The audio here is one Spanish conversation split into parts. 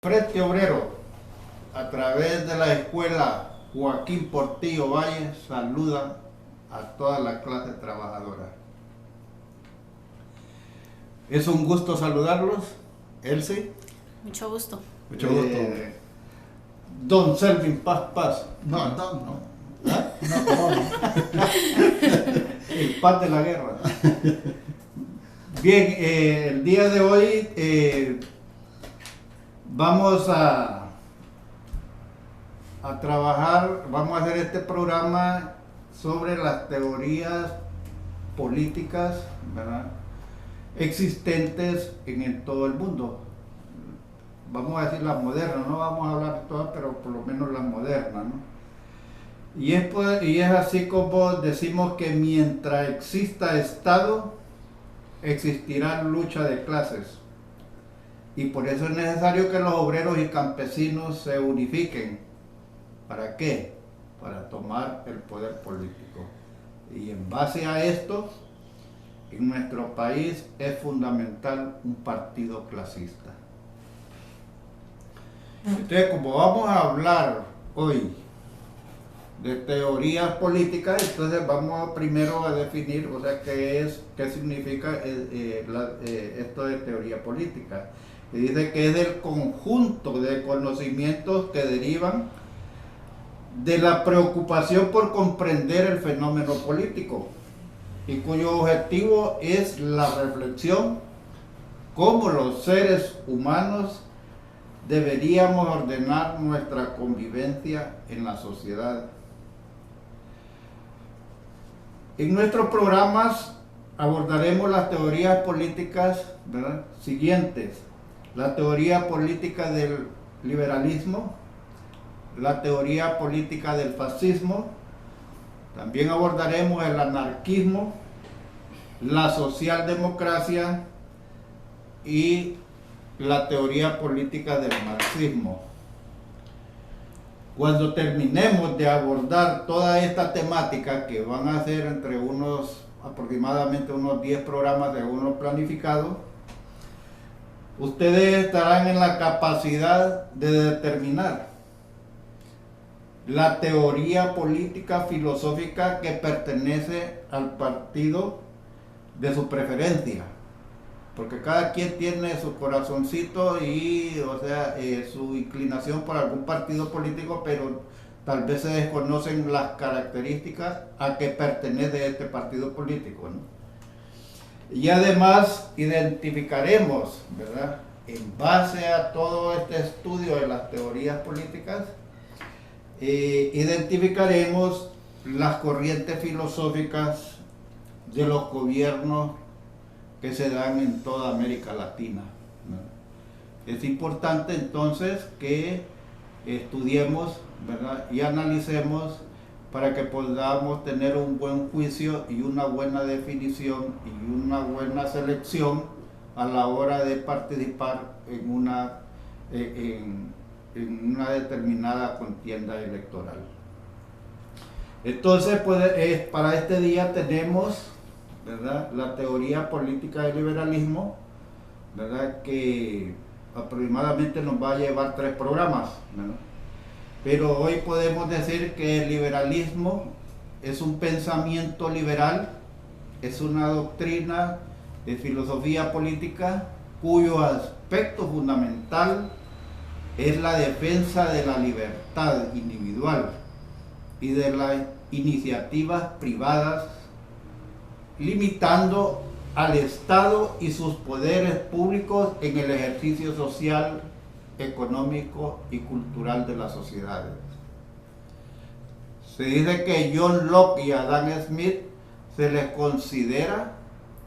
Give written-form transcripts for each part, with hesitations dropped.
Frente Obrero, a través de la escuela Joaquín Portillo Valle, saluda a toda la clase trabajadora. Es un gusto saludarlos, Elsie. Mucho gusto. Mucho gusto. Don Selvin Paz. No. ¿Ah? No. El Paz de la Guerra. Bien, el día de hoy vamos a trabajar, vamos a hacer este programa sobre las teorías políticas, ¿verdad?, existentes en todo el mundo. Vamos a decir las modernas, no vamos a hablar de todas, pero por lo menos las modernas, ¿no? Y es así como decimos que mientras exista Estado, existirá lucha de clases. Y por eso es necesario que los obreros y campesinos se unifiquen. ¿Para qué? Para tomar el poder político. Y en base a esto, en nuestro país es fundamental un partido clasista. Entonces, como vamos a hablar hoy de teorías políticas, entonces vamos primero a definir, o sea, qué significa esto de teoría política. Y dice que es el conjunto de conocimientos que derivan de la preocupación por comprender el fenómeno político y cuyo objetivo es la reflexión cómo los seres humanos deberíamos ordenar nuestra convivencia en la sociedad. En nuestros programas abordaremos las teorías políticas, ¿verdad?, siguientes: la teoría política del liberalismo, la teoría política del fascismo, también abordaremos el anarquismo, la socialdemocracia y la teoría política del marxismo. Cuando terminemos de abordar toda esta temática, que van a ser entre aproximadamente unos 10 programas de uno planificado, ustedes estarán en la capacidad de determinar la teoría política filosófica que pertenece al partido de su preferencia, porque cada quien tiene su corazoncito y, o sea, su inclinación por algún partido político, pero tal vez se desconocen las características a que pertenece este partido político, ¿no? Y además identificaremos, ¿verdad?, en base a todo este estudio de las teorías políticas, identificaremos las corrientes filosóficas de los gobiernos que se dan en toda América Latina, ¿no? Es importante entonces que estudiemos, ¿verdad?, y analicemos para que podamos tener un buen juicio y una buena definición y una buena selección a la hora de participar en una determinada contienda electoral. Entonces, pues, para este día tenemos, ¿verdad?, la teoría política del liberalismo, ¿verdad?, que aproximadamente nos va a llevar 3 programas, ¿verdad? Pero hoy podemos decir que el liberalismo es un pensamiento liberal, es una doctrina de filosofía política cuyo aspecto fundamental es la defensa de la libertad individual y de las iniciativas privadas, limitando al Estado y sus poderes públicos en el ejercicio social, económico y cultural de las sociedades. Se dice que John Locke y Adam Smith se les considera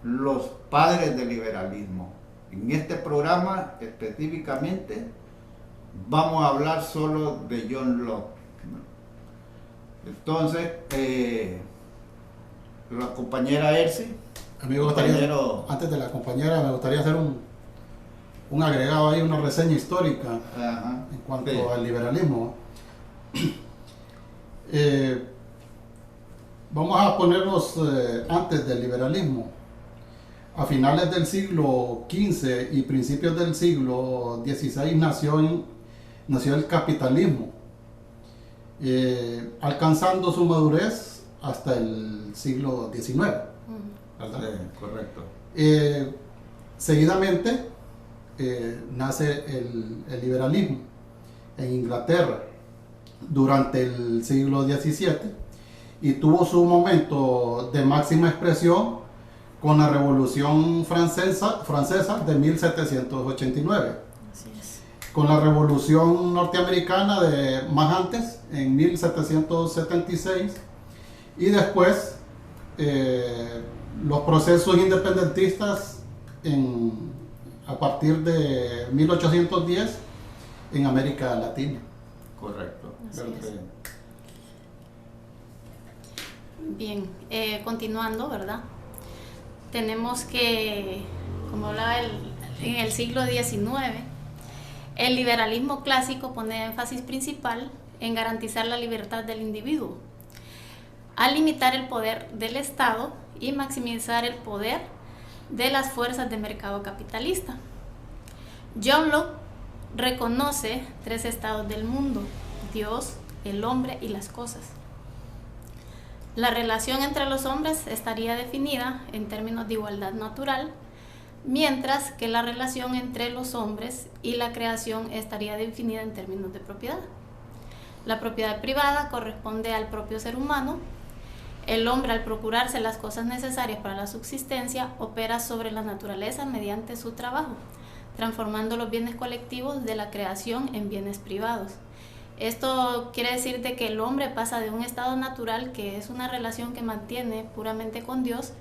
los padres del liberalismo. En este programa específicamente vamos a hablar solo de John Locke. Entonces, la compañera Elsie. A mí me gustaría, antes de la compañera, me gustaría hacer un agregado ahí, una reseña histórica. Ajá. En cuanto Sí. al liberalismo. Vamos a ponernos antes del liberalismo. A finales del siglo XV y principios del siglo XVI nació el capitalismo, alcanzando su madurez hasta el siglo XIX. ¿Verdad? Sí, correcto. Seguidamente nace el liberalismo en Inglaterra durante el siglo XVII y tuvo su momento de máxima expresión con la Revolución Francesa de 1789. Así es. Con la Revolución Norteamericana de más antes, en 1776, y después los procesos independentistas a partir de 1810 en América Latina. Correcto. Así es. Perfecto. Bien, continuando, ¿verdad? Tenemos que, como hablaba en el siglo XIX, el liberalismo clásico pone énfasis principal en garantizar la libertad del individuo, al limitar el poder del Estado y maximizar el poder de las fuerzas de mercado capitalista. John Locke reconoce 3 estados del mundo: Dios, el hombre y las cosas. La relación entre los hombres estaría definida en términos de igualdad natural, mientras que la relación entre los hombres y la creación estaría definida en términos de propiedad. La propiedad privada corresponde al propio ser humano. El hombre, al procurarse las cosas necesarias para la subsistencia, opera sobre la naturaleza mediante su trabajo, transformando los bienes colectivos de la creación en bienes privados. Esto quiere decir de que el hombre pasa de un estado natural, que es una relación que mantiene puramente con Dios,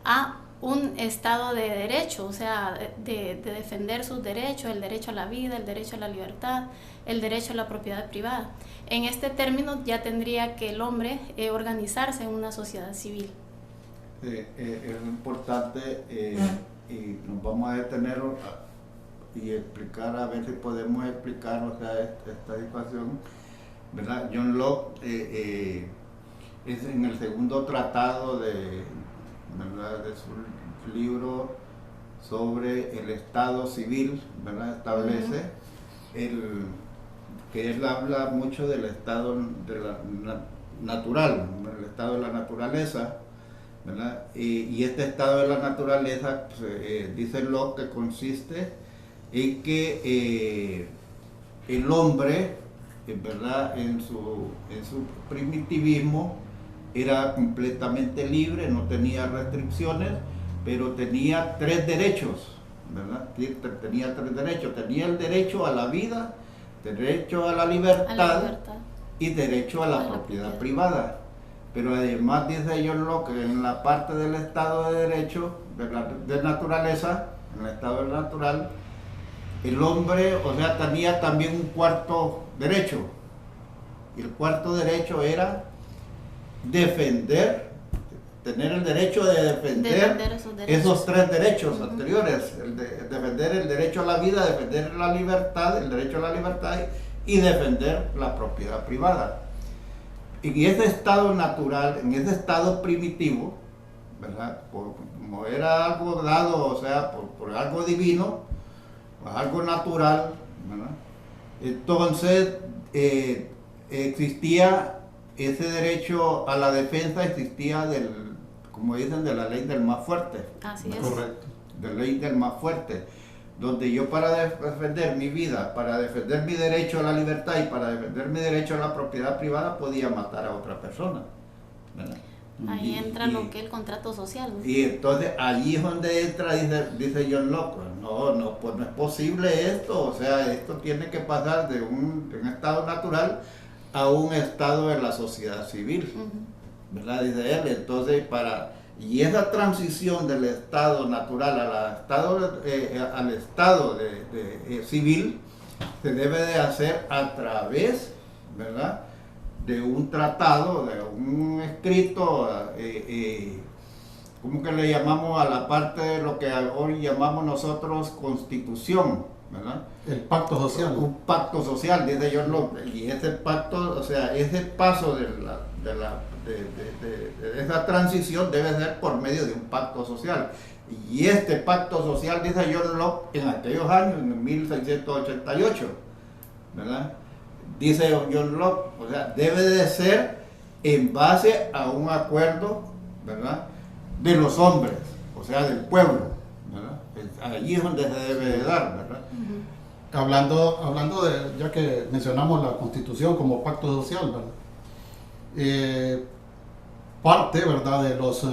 a un estado de derecho, o sea, de defender sus derechos, el derecho a la vida, el derecho a la libertad, el derecho a la propiedad privada. En este término ya tendría que el hombre organizarse en una sociedad civil. Es importante y nos vamos a detener y explicar, a ver si podemos explicar, o sea, esta situación, ¿verdad? John Locke es en el segundo tratado ¿verdad?, de su libro sobre el Estado civil, ¿verdad? Establece que él habla mucho del estado de natural, el estado de la naturaleza, ¿verdad? Y este estado de la naturaleza, pues, dice Locke, que consiste en que el hombre, ¿verdad?, en su primitivismo era completamente libre, no tenía restricciones, pero tenía 3 derechos, ¿verdad? Tenía 3 derechos. Tenía el derecho a la vida, derecho a la libertad, y derecho a la propiedad privada. Pero además, dice John Locke, que en la parte del estado de derecho, de naturaleza, en el estado natural, el hombre, o sea, tenía también un cuarto derecho. Y el cuarto derecho era tener el derecho de defender esos 3 derechos anteriores: defender el derecho a la vida, defender la libertad, el derecho a la libertad, y defender la propiedad privada. Y ese estado natural, en ese estado primitivo, ¿verdad?, como era algo dado, o sea, por algo divino, algo natural, ¿verdad?, entonces existía ese derecho a la defensa, existía como dicen, de la ley del más fuerte. Así es. Correcto. De la ley del más fuerte, donde yo, para defender mi vida, para defender mi derecho a la libertad y para defender mi derecho a la propiedad privada, podía matar a otra persona, ¿verdad? Ahí entra lo que es el contrato social, ¿no? Y entonces allí es donde entra, dice John Locke, pues no es posible esto, o sea, esto tiene que pasar de un estado natural a un estado de la sociedad civil, ¿verdad? Dice él. Entonces, y esa transición del estado natural al estado civil se debe de hacer a través, ¿verdad?, de un tratado, de un escrito, ¿cómo que le llamamos a la parte de lo que hoy llamamos nosotros constitución, ¿verdad? El pacto social. Un pacto social, dice John Locke. Y ese pacto, o sea, ese paso de esa transición debe ser por medio de un pacto social. Y este pacto social, dice John Locke, en aquellos años, en 1688, ¿verdad? Dice John Locke, o sea, debe de ser en base a un acuerdo, ¿verdad?, de los hombres, o sea, del pueblo, ¿verdad? Allí es donde se debe de dar, ¿verdad? Hablando de, ya que mencionamos la Constitución como pacto social, ¿verdad? Parte, ¿verdad?, de los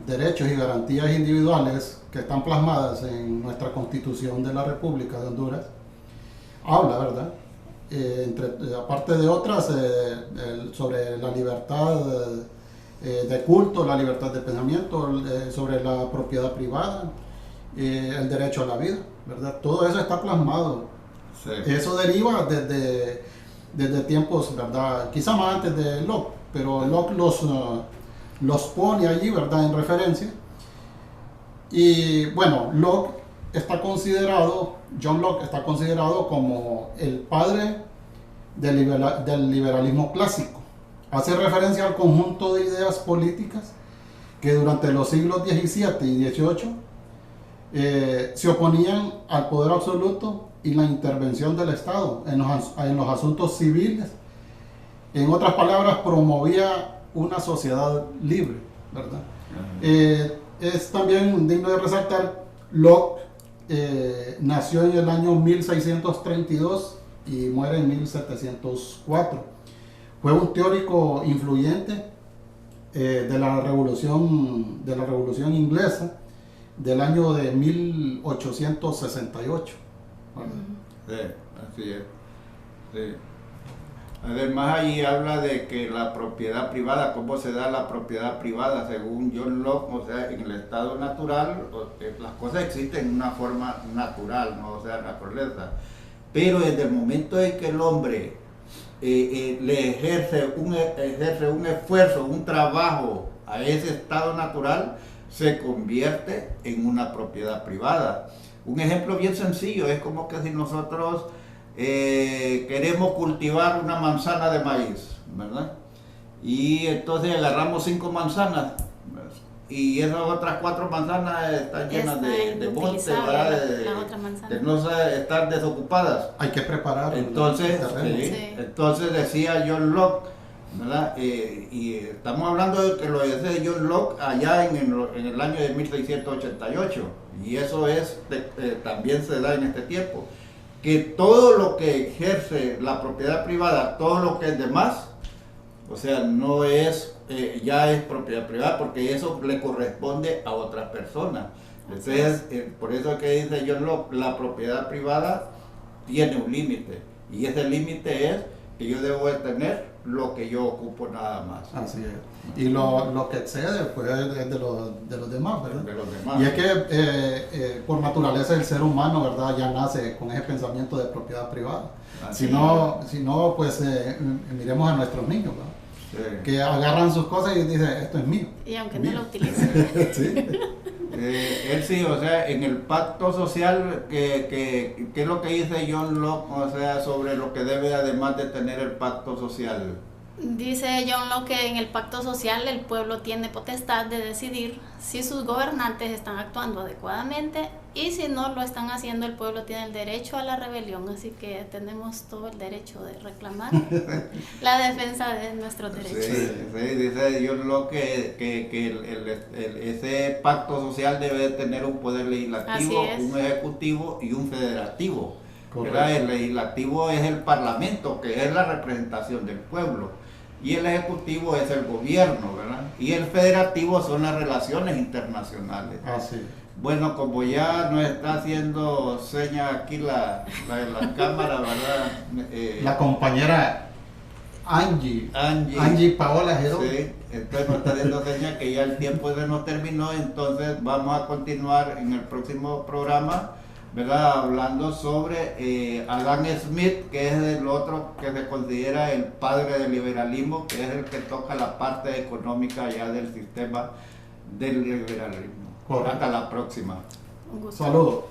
derechos y garantías individuales que están plasmadas en nuestra Constitución de la República de Honduras, habla, ¿verdad?, aparte de otras, sobre la libertad de culto, la libertad de pensamiento, sobre la propiedad privada, el derecho a la vida, ¿verdad? Todo eso está plasmado. Sí. Eso deriva desde tiempos, ¿verdad? Quizá más antes de Locke, pero Locke los pone allí, ¿verdad?, en referencia. Y bueno, John Locke está considerado como el padre del liberalismo clásico. Hace referencia al conjunto de ideas políticas que durante los siglos XVII y XVIII se oponían al poder absoluto y la intervención del Estado en los asuntos civiles. En otras palabras, promovía una sociedad libre, ¿verdad? Es también digno de resaltar, Locke nació en el año 1632 y muere en 1704. Fue un teórico influyente de la revolución inglesa del año de 1868. Sí, así es. Sí. Además, ahí habla de que la propiedad privada, cómo se da la propiedad privada, según John Locke, o sea, en el estado natural, las cosas existen en una forma natural, ¿no? O sea, naturaleza. Pero desde el momento en que el hombre le ejerce un esfuerzo, un trabajo a ese estado natural, se convierte en una propiedad privada. Un ejemplo bien sencillo es como que si nosotros queremos cultivar una manzana de maíz, ¿verdad? Y entonces agarramos 5 manzanas, ¿verdad?, y esas otras 4 manzanas están llenas de monte, ¿verdad?, de no estar desocupadas. Hay que preparar entonces, el terreno. Sí. Entonces decía John Locke, ¿verdad? Y estamos hablando de que lo dice John Locke allá en el año de 1688, y eso también se da en este tiempo, que todo lo que ejerce la propiedad privada, todo lo que es de más, o sea, no es, ya es propiedad privada, porque eso le corresponde a otras personas. Entonces, por eso que dice John Locke, la propiedad privada tiene un límite, y ese límite es que yo debo de tener lo que yo ocupo nada más. Así es. Y lo que excede, pues, es de los demás, ¿verdad? De los demás. Y es que por naturaleza el ser humano, ¿verdad?, ya nace con ese pensamiento de propiedad privada. Si no, pues miremos a nuestros niños, ¿verdad? Sí. Que agarran sus cosas y dicen, esto es mío. Y aunque mío. no lo utilicen. Sí. Él sí, o sea, en el pacto social, que es lo que dice John Locke, o sea, sobre lo que debe además de tener el pacto social. Dice John Locke que en el pacto social el pueblo tiene potestad de decidir si sus gobernantes están actuando adecuadamente, y si no lo están haciendo, el pueblo tiene el derecho a la rebelión, así que tenemos todo el derecho de reclamar la defensa de nuestros derechos. Sí, dice John Locke que ese pacto social debe de tener un poder legislativo, un ejecutivo y un federativo. El legislativo es el parlamento, que es la representación del pueblo, y el ejecutivo es el gobierno, ¿verdad? Y el federativo son las relaciones internacionales. Así. Bueno, como ya nos está haciendo seña aquí la cámara, ¿verdad? La compañera Angie Paola Gerón. Sí, entonces nos está haciendo seña que ya el tiempo se nos terminó, entonces vamos a continuar en el próximo programa, ¿verdad?, hablando sobre Adam Smith, que es el otro que se considera el padre del liberalismo, que es el que toca la parte económica ya del sistema del liberalismo. Correcto. Hasta la próxima. Un gusto. Saludos.